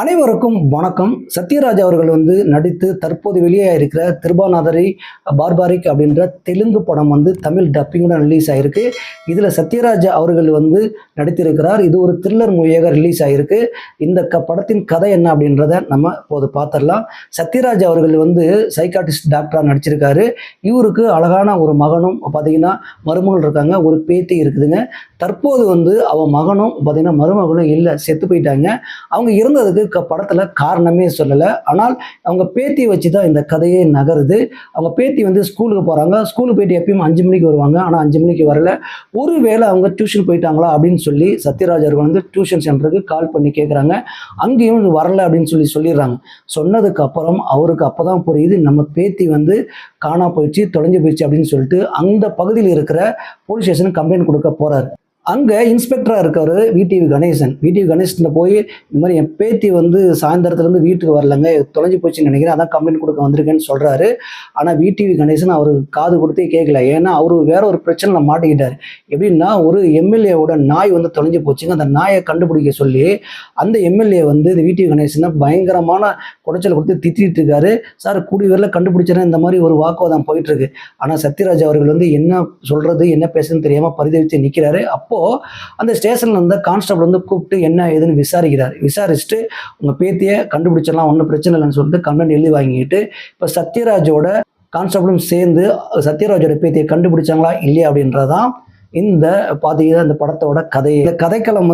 அனைவருக்கும் வணக்கம். சத்யராஜ் அவர்கள் நடித்து தற்போது வெளியாக இருக்கிற திருபானாதரி பார்பாரிக் அப்படின்ற தெலுங்கு படம் தமிழ் டப்பிங்குடன் ரிலீஸ் ஆகிருக்கு. இதில் சத்யராஜ் அவர்கள் நடித்திருக்கிறார். இது ஒரு த்ரில்லர் மூவியாக ரிலீஸ் ஆகிருக்கு. இந்த படத்தின் கதை என்ன அப்படின்றத நம்ம இப்போது பார்த்துடலாம். சத்யராஜ் அவர்கள் சைக்காட்டிஸ்ட் டாக்டராக நடிச்சிருக்காரு. இவருக்கு அழகான ஒரு மகனும் பார்த்தீங்கன்னா மருமகள் இருக்காங்க, ஒரு பேத்தி இருக்குதுங்க. தற்போது அவன் மகனும் பார்த்தீங்கன்னா மருமகளும் இல்லை, செத்து போயிட்டாங்க. அவங்க இருந்ததுக்கு படத்துல காரணமே சொல்லலை. ஆனால் அவங்க பேத்தி வச்சு தான் இந்த கதையே நகருது. அவங்க பேத்தி ஸ்கூலுக்கு போறாங்க. ஸ்கூலுக்கு போயிட்டு எப்பயும் 5 மணிக்கு வருவாங்க. ஆனால் 5 மணிக்கு வரல. ஒருவேளை அவங்க டியூஷன் போயிட்டாங்களா அப்படின்னு சொல்லி சத்யராஜ் அவர்கள் டியூஷன் சென்டருக்கு கால் பண்ணி கேட்குறாங்க. அங்கேயும் வரல அப்படின்னு சொல்லிடுறாங்க. சொன்னதுக்கு அப்புறம் அவருக்கு அப்போதான் புரியுது, நம்ம பேத்தி காணா போயிடுச்சு, தொலைஞ்சு போயிடுச்சு அப்படின்னு சொல்லிட்டு அந்த பகுதியில் இருக்கிற போலீஸ் ஸ்டேஷனுக்கு கம்ப்ளைண்ட் கொடுக்க போறாரு. அங்கே இன்ஸ்பெக்டராக இருக்கார் விடிவி கணேசன். விடிவி கணேசன் போய் இந்த மாதிரி என் பேத்தி சாயந்தரத்துலேருந்து வீட்டுக்கு வரலங்க, தொலைஞ்சு போச்சுன்னு நினைக்கிறேன், அதான் கம்ப்ளைண்ட் கொடுக்க வந்திருக்கேன்னு சொல்கிறாரு. ஆனால் விடிவி கணேசன் அவர் காது கொடுத்தே கேட்கல. ஏன்னா அவர் வேற ஒரு பிரச்சனைல மாட்டிக்கிட்டார். எப்படின்னா, ஒரு எம்எல்ஏவோட நாய் தொலைஞ்சு போச்சுங்க. அந்த நாயை கண்டுபிடிக்க சொல்லி அந்த எம்எல்ஏ இந்த விடிவி கணேசனை பயங்கரமான குடைச்சல் கொடுத்து திட்டிட்டு இருக்காரு. சார் கூடி வரல கண்டுபிடிச்சேன்னா இந்த மாதிரி ஒரு வாக்குவாதம் போயிட்டு இருக்கு. ஆனால் சத்யராஜ் அவர்கள் என்ன சொல்றது என்ன பேசுன்னு தெரியாமல் பரிதவிச்சு நிற்கிறாரு. அந்த ஸ்டேஷன்ல இருந்த கான்ஸ்டபிள் கூப்பிட்டு என்ன ஏதுன்னு விசாரிக்கிறார். விசாரிச்சுட்டு உங்க பேத்தியை கண்டுபிடிச்சிடலாம், ஒன்றும் பிரச்சனை இல்லைன்னு சொல்லிட்டு கம்ப்ளைண்ட் எழுதி வாங்கிட்டு இப்போ சத்யராஜோட கான்ஸ்டபிளும் சேர்ந்து சத்யராஜோட பேத்தியை கண்டுபிடிச்சாங்களா இல்லையா அப்படின்றதான் இந்த பார்த்தீங்கன்னா இந்த படத்தோட கதை. இந்த கதைக்களம்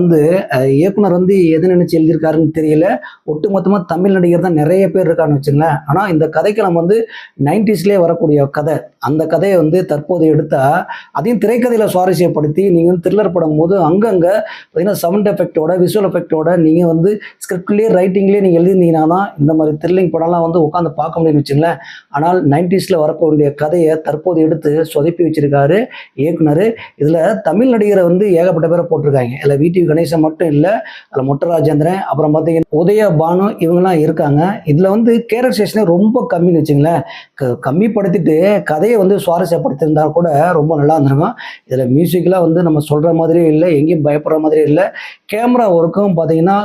இயக்குனர் எது நினைச்சு எழுதியிருக்காருன்னு தெரியல. ஒட்டுமொத்தமாக தமிழ் நடிகர் தான் நிறைய பேர் இருக்கான்னு வச்சுங்களேன். ஆனால் இந்த கதைக்களம் 90ஸ்லேயே வரக்கூடிய கதை. அந்த கதையை தற்போது எடுத்தா அதையும் திரைக்கதையில் சுவாரஸ்யப்படுத்தி நீங்கள் த்ரில்லர் படம் போது அங்கங்கே பார்த்தீங்கன்னா சவுண்ட் எஃபெக்டோட விசுவல் எஃபெக்டோட நீங்கள் ஸ்கிரிப்ட்லேயே ரைட்டிங்லேயே நீங்கள் எழுதியிருந்தீங்கன்னா தான் இந்த மாதிரி த்ரில்லிங் படம்லாம் உட்காந்து பார்க்க முடியும்னு வச்சுங்களேன். ஆனால் 90ஸ்ல வரக்கூடிய கதையை தற்போது எடுத்து சொதப்பி வச்சிருக்காரு இயக்குனர். இதில் தமிழ் நடிகரை ஏகப்பட்ட பேரை போட்டிருக்காங்க. இதில் விடிவி கணேசன் மட்டும் இல்லை, அதில் மொட்ட ராஜேந்திரன், அப்புறம் பார்த்தீங்கன்னா உதய பானு, இவங்கெல்லாம் இருக்காங்க. இதில் கேரக்டரைசேஷனே ரொம்ப கம்மின்னு வச்சுங்களேன். கம்மிப்படுத்திட்டு கதையை சுவாரஸ்யப்படுத்திருந்தா கூட ரொம்ப நல்லா இருந்திருக்கும். இதில் மியூசிக்லாம் நம்ம சொல்கிற மாதிரியே இல்லை, எங்கேயும் பயப்படுற மாதிரியே இல்லை. கேமரா ஒர்க்கும் பார்த்தீங்கன்னா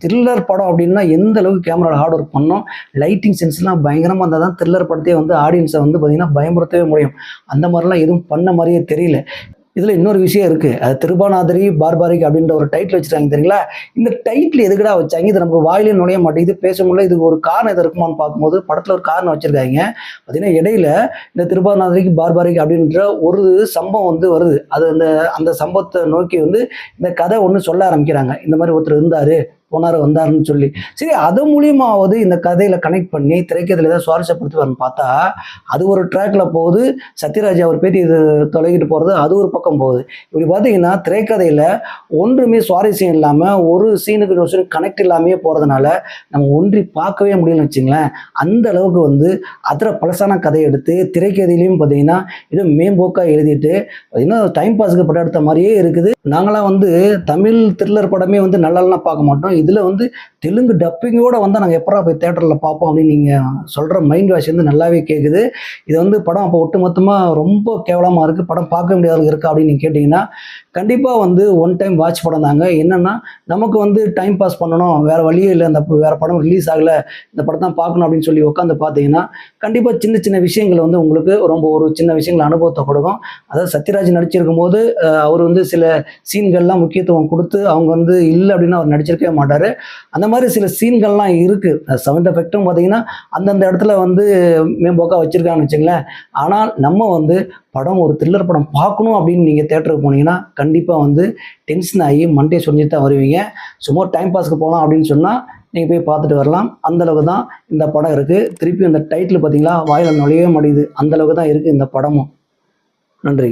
த்ரில்லர் படம் அப்படின்னா எந்த அளவுக்கு கேமராவில் ஹார்ட் ஒர்க் பண்ணோம், லைட்டிங் சென்ஸ்லாம் பயங்கரமாக இருந்தால் தான் த்ரில்லர் படத்தையே ஆடியன்ஸை பார்த்தீங்கன்னா பயமுறுத்தவே முடியும். அந்த மாதிரிலாம் எதுவும் பண்ண மாதிரியே தெரியல. இதில் இன்னொரு விஷயம் இருக்குது. அது திருபானாதரி பார்பாரிக் அப்படின்ற ஒரு டைட்டில் வச்சுருக்காங்க தெரியுங்களா. இந்த டைட்டில் எதுக்கடா வச்சாங்க? இது நமக்கு வாயிலே நுழைய மாட்டேங்குது, பேச முடியல. இதுக்கு ஒரு காரணம் எது இருக்குமான்னு பார்க்கும்போது படத்தில் ஒரு காரணம் வச்சுருக்காங்க. பார்த்தீங்கன்னா இடையில இந்த திருபானாதரிக்கு பார்பாரிக் அப்படின்ற ஒரு சம்பவம் வருது. அது அந்த சம்பவத்தை நோக்கி இந்த கதை ஒன்று சொல்ல ஆரம்பிக்கிறாங்க. இந்த மாதிரி ஒருத்தர் இருந்தார், போனார், வந்தாருன்னு சொல்லி. சரி, அது மூலியமாவது இந்த கதையில கனெக்ட் பண்ணி திரைக்கதையில ஏதாவது சுவாரஸ்யப்படுத்துவார்னு பார்த்தா அது ஒரு ட்ராக்ல போகுது. சத்யராஜ் அவர் பேட்டி இது தொலைகிட்டு போறது அது ஒரு பக்கம் போகுது. இப்படி பார்த்தீங்கன்னா திரைக்கதையில ஒன்றுமே சுவாரஸ்யம் இல்லாம ஒரு சீனுக்கு ஒரு சீனுக்கு கனெக்ட் இல்லாமையே போறதுனால நம்ம ஒன்றி பார்க்கவே முடியலன்னு வச்சுங்களேன். அந்த அளவுக்கு அதில் பழசான கதையை எடுத்து திரைக்கதையிலையும் பார்த்தீங்கன்னா இது மேம்போக்கா எழுதிட்டு பார்த்தீங்கன்னா டைம் பாஸுக்கு படம் எடுத்த மாதிரியே இருக்குது. நாங்களாம் தமிழ் த்ரில்லர் படமே நல்லா பார்க்க மாட்டோம். இதில் தெலுங்கு டப்பிங்கோட நாங்கள் எப்போ போய் தேட்டரில் பார்ப்போம் அப்படின்னு நீங்கள் சொல்கிற மைண்ட் வாஷ் நல்லாவே கேட்குது. இது படம் அப்போ ஒட்டுமொத்தமாக ரொம்ப கேவலமாக இருக்குது, படம் பார்க்க முடியாத இருக்கா அப்படின்னு நீங்கள் கேட்டிங்கன்னா கண்டிப்பாக ஒன் டைம் வாட்ச் படம் தாங்க. என்னென்னா நமக்கு டைம் பாஸ் பண்ணணும், வேறு வழியே இல்லை, அந்த வேறு படம் ரிலீஸ் ஆகலை, இந்த படம் தான் பார்க்கணும் அப்படின்னு சொல்லி உட்காந்து பார்த்தீங்கன்னா கண்டிப்பாக சின்ன சின்ன விஷயங்கள் உங்களுக்கு ரொம்ப ஒரு சின்ன விஷயங்கள் அனுபவத்தை கொடுக்கும். அதாவது சத்யராஜ் நடிச்சிருக்கும் போது அவர் சில சீன்கள்லாம் முக்கியத்துவம் கொடுத்து அவங்க இல்லை அப்படின்னு அவர் நடிச்சிருக்கவே மாட்டார். அந்த மாதிரி சில சீன்கள்லாம் இருக்குது. சவுண்ட் எஃபெக்டும் பார்த்தீங்கன்னா அந்தந்த இடத்துல மேம்போக்காக வச்சுருக்காங்கன்னு வச்சுங்களேன். ஆனால் நம்ம படம் ஒரு த்ரில்லர் படம் பார்க்கணும் அப்படின்னு நீங்கள் தேட்டருக்கு போனீங்கன்னா கண்டிப்பாக டென்ஷன் ஆகி மண்டே சொரிஞ்சிட்டு தான் வருவீங்க. சும்மா டைம் பாஸ்க்கு போகலாம் அப்படின்னு சொன்னால் நீங்கள் போய் பார்த்துட்டு வரலாம். அந்தளவுக்கு தான் இந்த படம் இருக்குது. திருப்பி அந்த டைட்டில் பார்த்தீங்களா வாயில் நுழையவே மாட்டேங்குது, அந்தளவுக்கு தான் இருக்குது இந்த படமும். நன்றி.